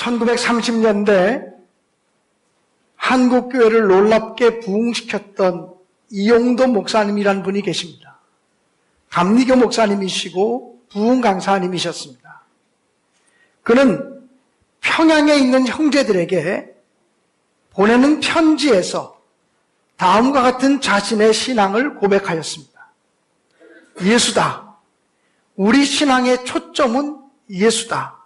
1930년대 한국교회를 놀랍게 부흥시켰던 이용도 목사님이라는 분이 계십니다. 감리교 목사님이시고 부흥 강사님이셨습니다. 그는 평양에 있는 형제들에게 보내는 편지에서 다음과 같은 자신의 신앙을 고백하였습니다. 예수다. 우리 신앙의 초점은 예수다.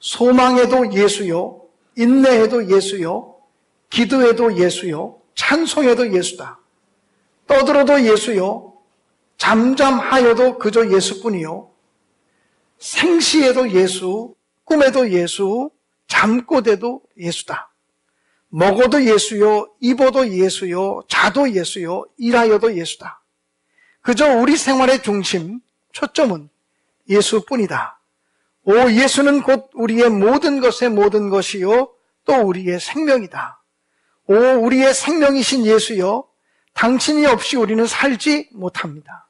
소망에도 예수요, 인내에도 예수요, 기도에도 예수요, 찬송에도 예수다. 떠들어도 예수요, 잠잠하여도 그저 예수뿐이요, 생시에도 예수, 꿈에도 예수, 잠꼬대도 예수다. 먹어도 예수요, 입어도 예수요, 자도 예수요, 일하여도 예수다. 그저 우리 생활의 중심, 초점은 예수뿐이다. 오, 예수는 곧 우리의 모든 것의 모든 것이요, 또 우리의 생명이다. 오, 우리의 생명이신 예수여, 당신이 없이 우리는 살지 못합니다.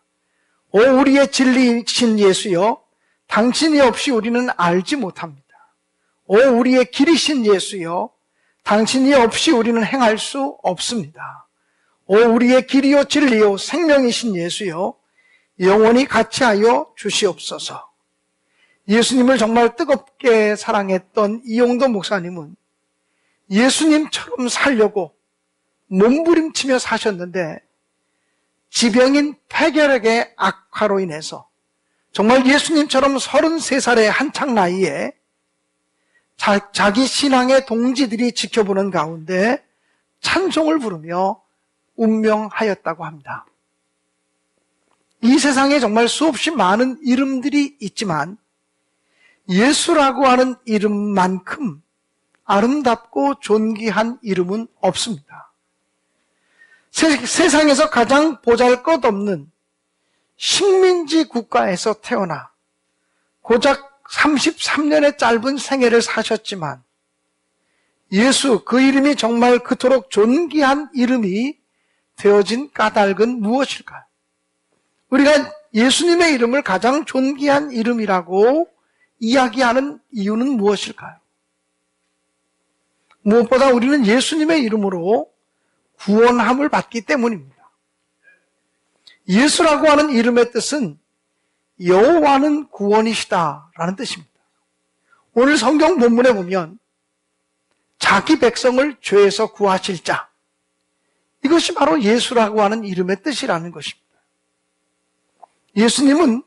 오, 우리의 진리이신 예수여, 당신이 없이 우리는 알지 못합니다. 오, 우리의 길이신 예수여, 당신이 없이 우리는 행할 수 없습니다. 오, 우리의 길이요 진리요 생명이신 예수여, 영원히 같이하여 주시옵소서. 예수님을 정말 뜨겁게 사랑했던 이용도 목사님은 예수님처럼 살려고 몸부림치며 사셨는데 지병인 폐결핵의 악화로 인해서 정말 예수님처럼 33살의 한창 나이에 자기 신앙의 동지들이 지켜보는 가운데 찬송을 부르며 운명하였다고 합니다. 이 세상에 정말 수없이 많은 이름들이 있지만 예수라고 하는 이름만큼 아름답고 존귀한 이름은 없습니다. 세상에서 가장 보잘것없는 식민지 국가에서 태어나 고작 33년의 짧은 생애를 사셨지만 예수, 그 이름이 정말 그토록 존귀한 이름이 되어진 까닭은 무엇일까요? 우리가 예수님의 이름을 가장 존귀한 이름이라고 이야기하는 이유는 무엇일까요? 무엇보다 우리는 예수님의 이름으로 구원함을 받기 때문입니다. 예수라고 하는 이름의 뜻은 여호와는 구원이시다라는 뜻입니다. 오늘 성경 본문에 보면 자기 백성을 죄에서 구하실 자, 이것이 바로 예수라고 하는 이름의 뜻이라는 것입니다. 예수님은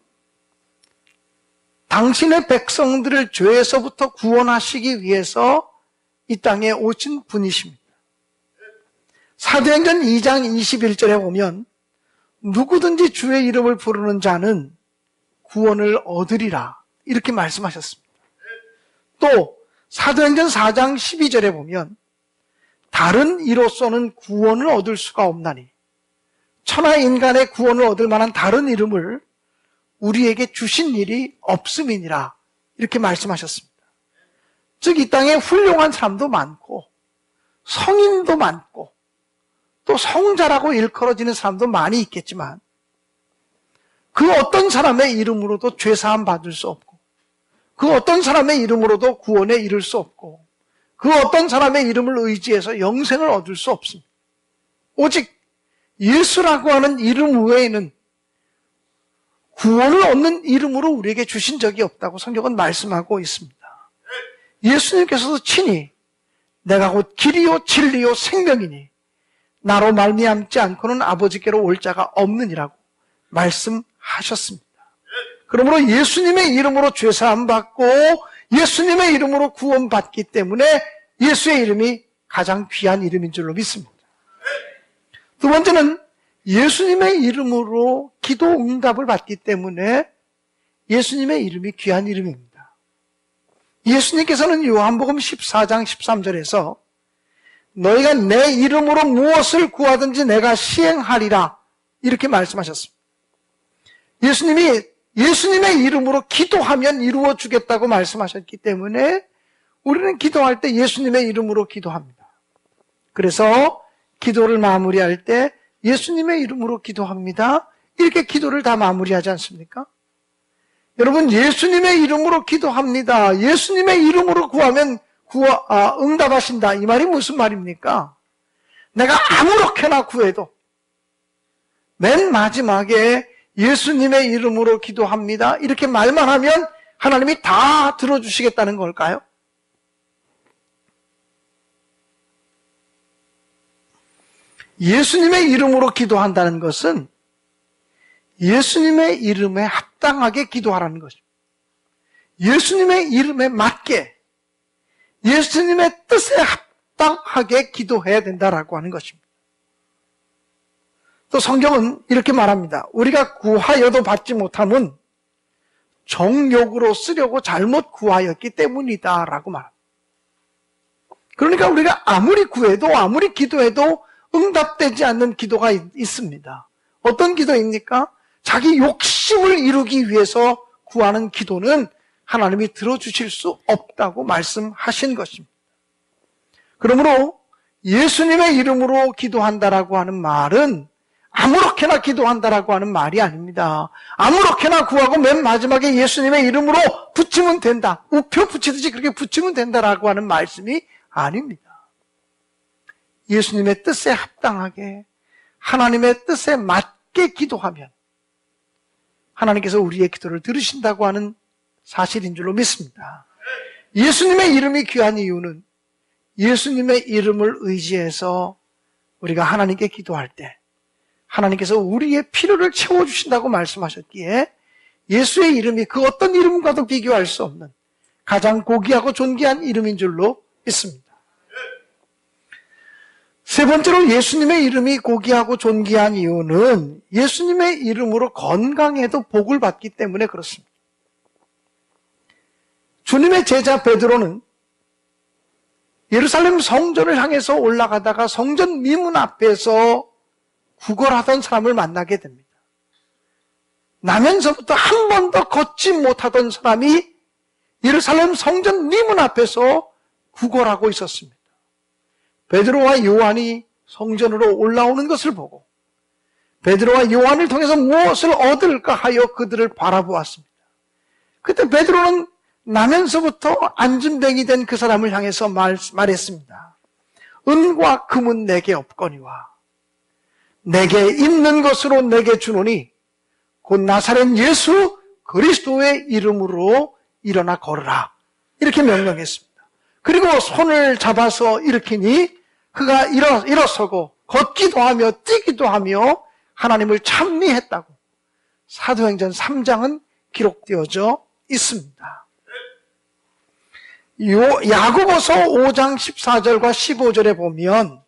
당신의 백성들을 죄에서부터 구원하시기 위해서 이 땅에 오신 분이십니다. 사도행전 2장 21절에 보면 누구든지 주의 이름을 부르는 자는 구원을 얻으리라 이렇게 말씀하셨습니다. 또 사도행전 4장 12절에 보면 다른 이로서는 구원을 얻을 수가 없나니 천하 인간의 구원을 얻을 만한 다른 이름을 우리에게 주신 일이 없음이니라 이렇게 말씀하셨습니다. 즉 이 땅에 훌륭한 사람도 많고 성인도 많고 또 성자라고 일컬어지는 사람도 많이 있겠지만 그 어떤 사람의 이름으로도 죄사함 받을 수 없고 그 어떤 사람의 이름으로도 구원에 이를 수 없고 그 어떤 사람의 이름을 의지해서 영생을 얻을 수 없습니다. 오직 예수라고 하는 이름 외에는 구원을 얻는 이름으로 우리에게 주신 적이 없다고 성경은 말씀하고 있습니다. 예수님께서도 친히 내가 곧 길이요 진리요 생명이니 나로 말미암지 않고는 아버지께로 올 자가 없느니라고 말씀하셨습니다. 그러므로 예수님의 이름으로 죄사함 받고 예수님의 이름으로 구원받기 때문에 예수의 이름이 가장 귀한 이름인 줄로 믿습니다. 두 번째는 예수님의 이름으로 기도 응답을 받기 때문에 예수님의 이름이 귀한 이름입니다. 예수님께서는 요한복음 14장 13절에서 너희가 내 이름으로 무엇을 구하든지 내가 시행하리라 이렇게 말씀하셨습니다. 예수님이 예수님의 이름으로 기도하면 이루어주겠다고 말씀하셨기 때문에 우리는 기도할 때 예수님의 이름으로 기도합니다. 그래서 기도를 마무리할 때 예수님의 이름으로 기도합니다. 이렇게 기도를 다 마무리하지 않습니까? 여러분, 예수님의 이름으로 기도합니다. 예수님의 이름으로 구하면 응답하신다. 이 말이 무슨 말입니까? 내가 아무렇게나 구해도 맨 마지막에 예수님의 이름으로 기도합니다. 이렇게 말만 하면 하나님이 다 들어주시겠다는 걸까요? 예수님의 이름으로 기도한다는 것은 예수님의 이름에 합당하게 기도하라는 것입니다. 예수님의 이름에 맞게 예수님의 뜻에 합당하게 기도해야 된다라고 하는 것입니다. 또 성경은 이렇게 말합니다. 우리가 구하여도 받지 못함은 정욕으로 쓰려고 잘못 구하였기 때문이다 라고 말합니다. 그러니까 우리가 아무리 구해도 아무리 기도해도 응답되지 않는 기도가 있습니다. 어떤 기도입니까? 자기 욕심을 이루기 위해서 구하는 기도는 하나님이 들어주실 수 없다고 말씀하신 것입니다. 그러므로 예수님의 이름으로 기도한다라고 하는 말은 아무렇게나 기도한다라고 하는 말이 아닙니다. 아무렇게나 구하고 맨 마지막에 예수님의 이름으로 붙이면 된다. 우표 붙이듯이 그렇게 붙이면 된다라고 하는 말씀이 아닙니다. 예수님의 뜻에 합당하게 하나님의 뜻에 맞게 기도하면 하나님께서 우리의 기도를 들으신다고 하는 사실인 줄로 믿습니다. 예수님의 이름이 귀한 이유는 예수님의 이름을 의지해서 우리가 하나님께 기도할 때 하나님께서 우리의 필요를 채워주신다고 말씀하셨기에 예수의 이름이 그 어떤 이름과도 비교할 수 없는 가장 고귀하고 존귀한 이름인 줄로 믿습니다. 세 번째로 예수님의 이름이 고귀하고 존귀한 이유는 예수님의 이름으로 건강해도 복을 받기 때문에 그렇습니다. 주님의 제자 베드로는 예루살렘 성전을 향해서 올라가다가 성전 미문 앞에서 구걸하던 사람을 만나게 됩니다. 나면서부터 한 번도 걷지 못하던 사람이 예루살렘 성전 미문 앞에서 구걸하고 있었습니다. 베드로와 요한이 성전으로 올라오는 것을 보고 베드로와 요한을 통해서 무엇을 얻을까 하여 그들을 바라보았습니다. 그때 베드로는 나면서부터 안진뱅이 된 그 사람을 향해서 말했습니다. 은과 금은 내게 없거니와 내게 있는 것으로 내게 주노니 곧 나사렛 예수 그리스도의 이름으로 일어나 걸으라. 이렇게 명령했습니다. 그리고 손을 잡아서 일으키니 그가 일어서고 걷기도 하며 뛰기도 하며 하나님을 찬미했다고 사도행전 3장은 기록되어져 있습니다. 야고보서 5장 14절과 15절에 보면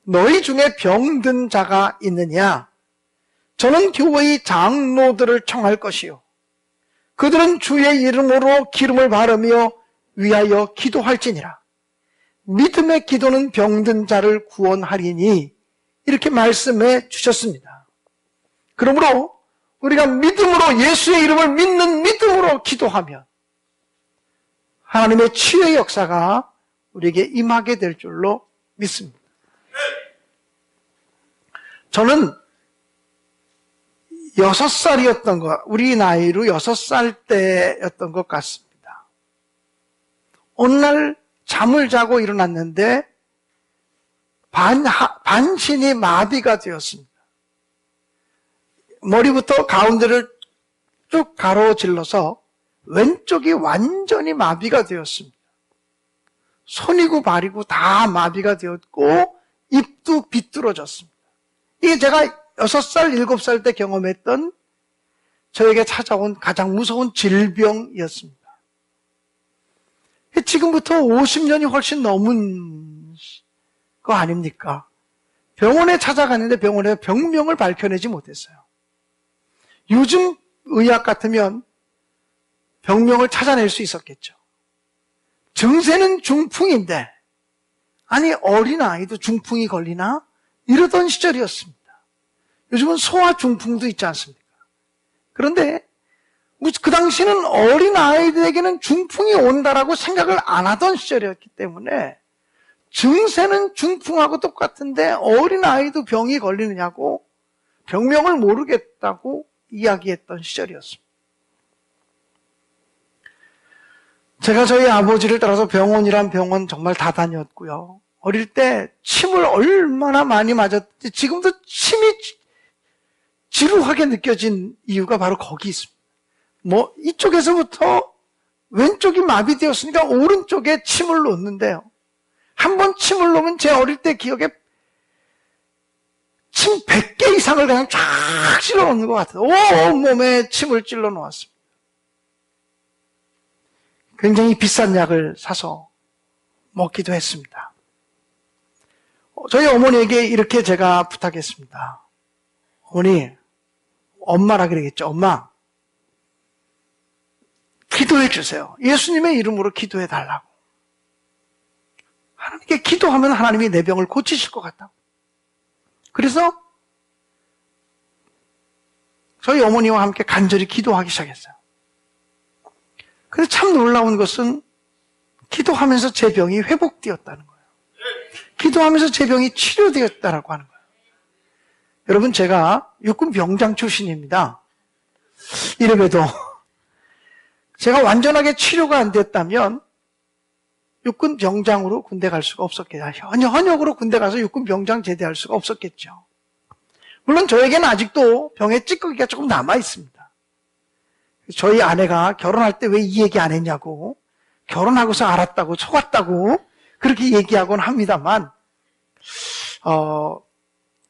너희 중에 병든 자가 있느냐? 저는 교회의 장로들을 청할 것이요 그들은 주의 이름으로 기름을 바르며 위하여 기도할지니라. 믿음의 기도는 병든 자를 구원하리니 이렇게 말씀해 주셨습니다. 그러므로 우리가 믿음으로 예수의 이름을 믿는 믿음으로 기도하면 하나님의 치유의 역사가 우리에게 임하게 될 줄로 믿습니다. 저는 6살이었던 것, 우리 나이로 6살 때였던 것 같습니다. 어느 날 잠을 자고 일어났는데 반신이 마비가 되었습니다. 머리부터 가운데를 쭉 가로질러서 왼쪽이 완전히 마비가 되었습니다. 손이고 발이고 다 마비가 되었고 입도 비뚤어졌습니다. 이게 제가 6살, 7살 때 경험했던 저에게 찾아온 가장 무서운 질병이었습니다. 지금부터 50년이 훨씬 넘은 거 아닙니까? 병원에 찾아갔는데 병원에서 병명을 밝혀내지 못했어요. 요즘 의학 같으면 병명을 찾아낼 수 있었겠죠. 증세는 중풍인데 아니 어린아이도 중풍이 걸리나? 이러던 시절이었습니다. 요즘은 소아중풍도 있지 않습니까? 그런데 그 당시는 어린아이들에게는 중풍이 온다라고 생각을 안 하던 시절이었기 때문에 증세는 중풍하고 똑같은데 어린아이도 병이 걸리느냐고 병명을 모르겠다고 이야기했던 시절이었습니다. 제가 저희 아버지를 따라서 병원이란 병원 정말 다 다녔고요. 어릴 때 침을 얼마나 많이 맞았지 지금도 침이 지루하게 느껴진 이유가 바로 거기 있습니다. 뭐 이쪽에서부터 왼쪽이 마비되었으니까 오른쪽에 침을 놓는데요. 한 번 침을 놓으면 제 어릴 때 기억에 침 100개 이상을 그냥 쫙 찔러 놓는 것 같아요. 온몸에 침을 찔러 놓았습니다. 굉장히 비싼 약을 사서 먹기도 했습니다. 저희 어머니에게 이렇게 제가 부탁했습니다. 어머니, 엄마라 그러겠죠. 엄마, 기도해 주세요. 예수님의 이름으로 기도해 달라고. 하나님께 기도하면 하나님이 내 병을 고치실 것 같다고. 그래서 저희 어머니와 함께 간절히 기도하기 시작했어요. 근데 참 놀라운 것은 기도하면서 제 병이 회복되었다는 거예요. 기도하면서 제 병이 치료되었다라고 하는 거예요. 여러분, 제가 육군 병장 출신입니다. 이래봬도 제가 완전하게 치료가 안 됐다면 육군 병장으로 군대 갈 수가 없었겠죠. 현역으로 군대 가서 육군 병장 제대할 수가 없었겠죠. 물론 저에게는 아직도 병의 찌꺼기가 조금 남아 있습니다. 저희 아내가 결혼할 때 왜 이 얘기 안 했냐고, 결혼하고서 알았다고, 속았다고 그렇게 얘기하곤 합니다만,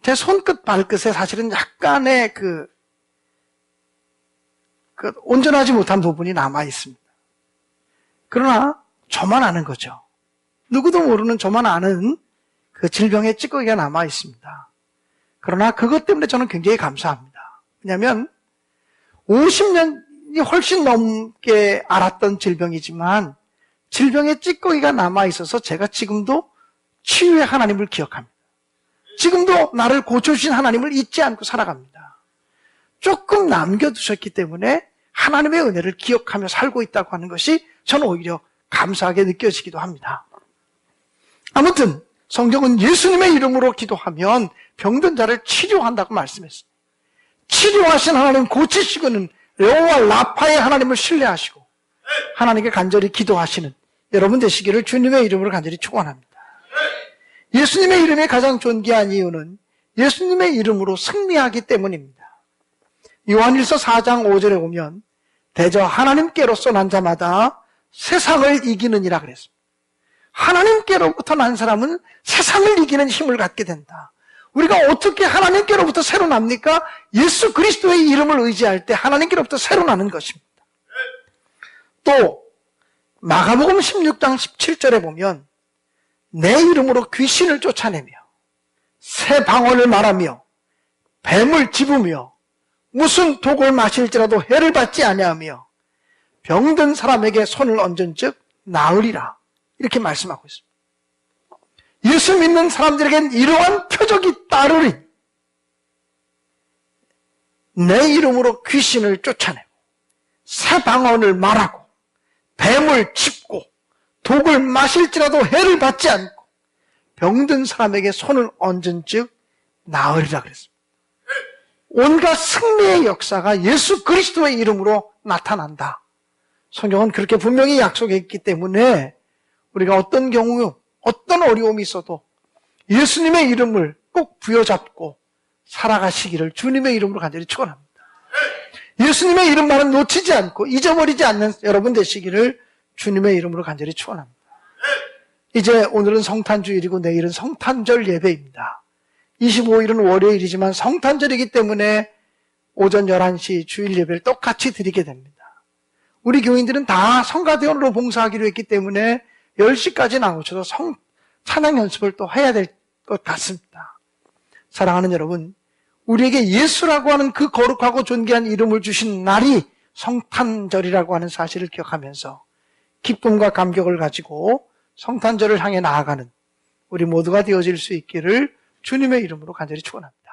제 손끝 발끝에 사실은 약간의 그 온전하지 못한 부분이 남아 있습니다. 그러나 저만 아는 거죠. 누구도 모르는 저만 아는 그 질병의 찌꺼기가 남아 있습니다. 그러나 그것 때문에 저는 굉장히 감사합니다. 왜냐하면 50년이 훨씬 넘게 알았던 질병이지만 질병의 찌꺼기가 남아 있어서 제가 지금도 치유의 하나님을 기억합니다. 지금도 나를 고쳐주신 하나님을 잊지 않고 살아갑니다. 조금 남겨두셨기 때문에 하나님의 은혜를 기억하며 살고 있다고 하는 것이 저는 오히려 감사하게 느껴지기도 합니다. 아무튼 성경은 예수님의 이름으로 기도하면 병든 자를 치료한다고 말씀했습니다. 치료하신 하나님, 고치시고는 여호와 라파의 하나님을 신뢰하시고 하나님께 간절히 기도하시는 여러분 되시기를 주님의 이름으로 간절히 축원합니다. 예수님의 이름이 가장 존귀한 이유는 예수님의 이름으로 승리하기 때문입니다. 요한일서 4장 5절에 보면 대저 하나님께로서 난 자마다 세상을 이기느니라 그랬습니다. 하나님께로부터 난 사람은 세상을 이기는 힘을 갖게 된다. 우리가 어떻게 하나님께로부터 새로 납니까? 예수 그리스도의 이름을 의지할 때 하나님께로부터 새로 나는 것입니다. 또 마가복음 16장 17절에 보면 내 이름으로 귀신을 쫓아내며 새 방언을 말하며 뱀을 집으며 무슨 독을 마실지라도 해를 받지 아니하며 병든 사람에게 손을 얹은 즉 나으리라, 이렇게 말씀하고 있습니다. 예수 믿는 사람들에겐 이러한 표적이 따르리. 내 이름으로 귀신을 쫓아내고 새 방언을 말하고 뱀을 짚고 독을 마실지라도 해를 받지 않고 병든 사람에게 손을 얹은 즉 나으리라 그랬습니다. 온갖 승리의 역사가 예수 그리스도의 이름으로 나타난다. 성경은 그렇게 분명히 약속했기 때문에 우리가 어떤 경우, 어떤 어려움이 있어도 예수님의 이름을 꼭 부여잡고 살아가시기를 주님의 이름으로 간절히 축원합니다. 예수님의 이름만은 놓치지 않고 잊어버리지 않는 여러분 되시기를 주님의 이름으로 간절히 축원합니다. 이제 오늘은 성탄주일이고 내일은 성탄절 예배입니다. 25일은 월요일이지만 성탄절이기 때문에 오전 11시 주일 예배를 똑같이 드리게 됩니다. 우리 교인들은 다 성가대원으로 봉사하기로 했기 때문에 10시까지 나오셔서 찬양 연습을 또 해야 될 것 같습니다. 사랑하는 여러분, 우리에게 예수라고 하는 그 거룩하고 존귀한 이름을 주신 날이 성탄절이라고 하는 사실을 기억하면서 기쁨과 감격을 가지고 성탄절을 향해 나아가는 우리 모두가 되어질 수 있기를 주님의 이름으로 간절히 축원합니다.